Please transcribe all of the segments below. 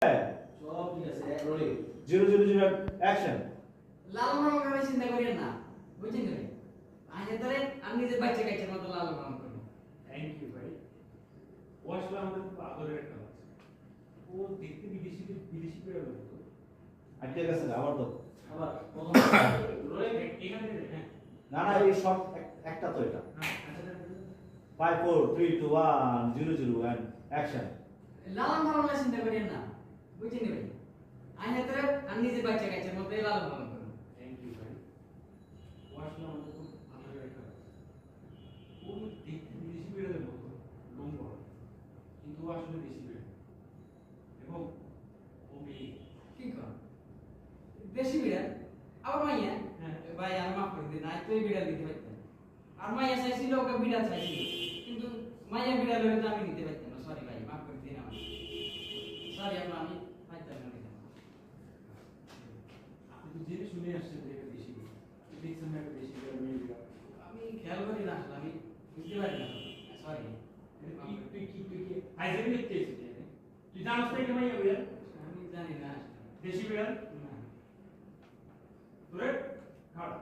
সব ঠিক আছে রোলিং 000 অ্যাকশন। লাল রং করে চিন্তা করেন না, বুঝছেন কি? আজ ধরে আমি নিজের বাচ্চা কাচ্চার মতো লাল রং করি। থ্যাংক ইউ ভাই। ও আসলে আমাদের খুব আদরের একটা বাচ্চা। ও দেখতে বিদেশি পেয়ে গেল তো। আটকে গেছে আবার তো। আবার প্রথম রোলিং এখানে হ্যাঁ না না এই সব একটা তো এটা। হ্যাঁ আচ্ছা 5 4 3 2 1 0 and অ্যাকশন। লাল রং করে চিন্তা করেন না, বুঝছেন কি? আজ ধরে আমি নিজের বাচ্চা কাচ্চার মতো লাল রং করি। থ্যাংক ইউ ভাই। ও আসলে আমাদের খুব আদরের একটা বাচ্চা। ও দেখতে বিদেশি পেয়ে গেল তো। লং বড়। কিন্তু ও আসলে দেশি পেয়ে। এবং ও মেয়ে। কি কর? দেশি বিড়াল আবার মাইয়া হ্যাঁ। ভাই আমি মাফ করে দিন, আজ তুই বিড়াল দিতে পারতেন। আর মাইয়া চাইছিল ওকে বিড়াল চাইছিল, কিন্তু মাইয়া বিড়াল হলে তো আমি নিতে পারতাম না। সরি ভাই, মাফ করে দিন আমাকে। সরি আমি পাইতাম না নিতে। আপনি তো জেনে শুনে আসছেন যে এটা দেশি পেয়ে। দেখছেন না এটা দেশি পেয়ে মেয়ে বিড়াল। আমি খেয়াল করি না, আসলে আমি বুঝতে পারি না। সরি। তুই কি আইজেন দেখতে এসেছিস? তুই জানিস না এটা মাইয়া বিড়াল? আমি জানি না দেশি বিড়াল? না। তোরে খাড়া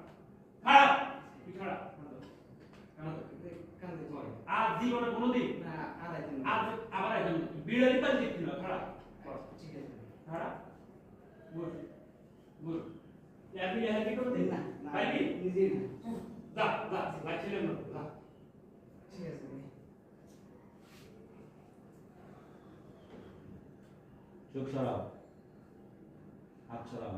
খাড়া তুই খাড়া কান্দে পড়ে আর জীবনে কোনোদিন না, আর একদিন আজ আবার একদম বিড়ালি পাল দেখতি না খাড়া ঠিক আছে খাড়া গুড গুড ইয়াবি ইয়াবি করে দিন না না পাইবি নিজে না। যা যা লাগছিলেন না যা ঠিক আছে ভাই। চোখ সরাও, হাত সরাও।